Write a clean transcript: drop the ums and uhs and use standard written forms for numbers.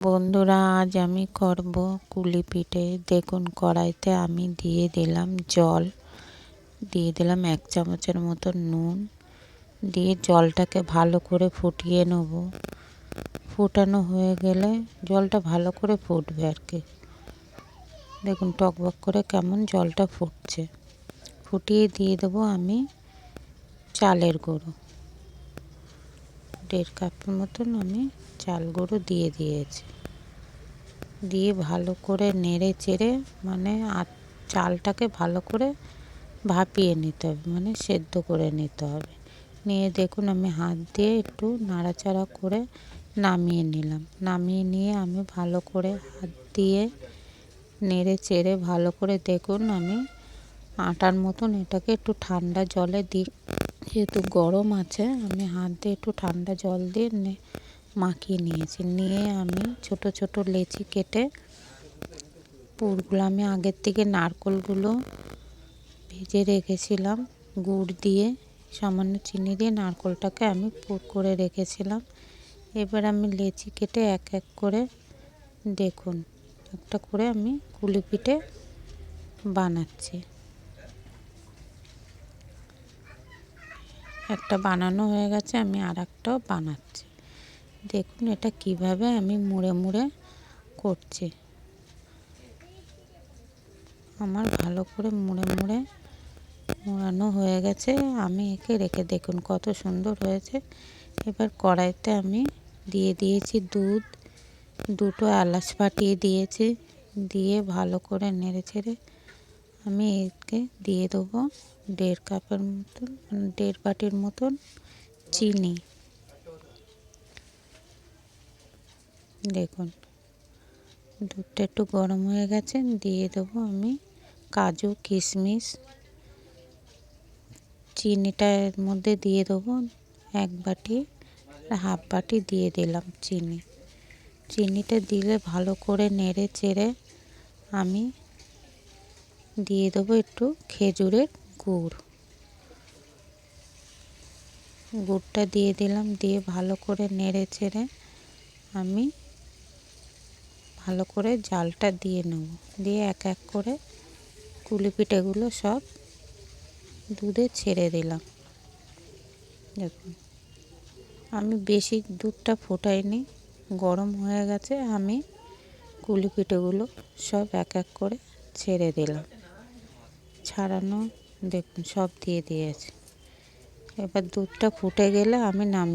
বন্ধুরা, আজ আমি করব কুলি পিঠে। দেখুন, কড়াইতে আমি দিয়ে দিলাম জল, দিয়ে দিলাম 1 চামচের মতো নুন, দিয়ে জলটাকে ভালো করে ফুটিয়ে নেব। ফুটানো হয়ে গেলে জলটা ভালো করে ফুটবে আর কি। দেখুন টকবক করে কেমন জলটা ফুটছে। ফুটিয়ে দিয়ে দেবো আমি চালের গুঁড়ো। 1.5 কাপের মতন আমি চাল গুঁড়ো দিয়ে দিয়েছি। দিয়ে ভালো করে নেড়ে চেড়ে চালটাকে ভালো করে ভাপিয়ে নিতে হবে, সেদ্ধ করে নিতে হবে। নিয়ে দেখুন আমি হাত দিয়ে একটু নাড়াচাড়া করে নামিয়ে নিলাম। নামিয়ে নিয়ে আমি ভালো করে হাত দিয়ে নেড়ে চেড়ে ভালো করে দেখুন আমি আটার মতন এটাকে একটু ঠান্ডা জলে দিই, যেহেতু গরম আছে আমি হাত দিয়ে একটু ঠান্ডা জল দিয়ে মাখিয়ে নিয়েছি। নিয়ে আমি ছোট ছোট লেচি কেটে পুরগুলো আমি আগের থেকে নারকেলগুলো ভেজে রেখেছিলাম গুড় দিয়ে, সামান্য চিনি দিয়ে নারকেলটাকে আমি পুর করে রেখেছিলাম। এবার আমি লেচি কেটে এক এক করে দেখুন একটা করে আমি কুলি পিঠে বানাচ্ছি। একটা বানানো হয়ে গেছে, আমি আর একটাও বানাচ্ছি। দেখুন এটা কিভাবে আমি মুড়ে মুড়ে করছি। আমার ভালো করে মুড়ে মুড়ে মোড়ানো হয়ে গেছে। আমি একে রেখে দেখুন কত সুন্দর হয়েছে। এবার কড়াইতে আমি দিয়ে দিয়েছি দুধ, 2টো এলাচ ফাটিয়ে দিয়েছি। দিয়ে ভালো করে নেড়ে চেড়ে আমি একে দিয়ে দেবো 1.5 কাপের মতন 1.5 বাটির মতন চিনি। দেখুন দুধটা একটু গরম হয়ে গেছে, দিয়ে দেবো আমি কাজু কিশমিশ। চিনিটার মধ্যে দিয়ে দেবো 1 বাটি, 1/2 বাটি দিয়ে দিলাম চিনি। চিনিটা দিলে ভালো করে নেড়ে চেড়ে আমি দিয়ে দেবো একটু খেজুরের গুড়। গুড়টা দিয়ে দিলাম, দিয়ে ভালো করে নেড়ে চেড়ে আমি ভালো করে জালটা দিয়ে নেব। দিয়ে এক এক করে কুলি পিঠেগুলো সব দুধে ছেড়ে দিলাম। দেখুন আমি বেশি দুধটা ফোটাইনি, গরম হয়ে গেছে। আমি কুলি পিঠেগুলো সব এক এক করে ছেড়ে দিলাম। ছাড়ানো দেখুন সব দিয়ে দিয়েছি। এবার দুধটা ফুটে গেলে আমি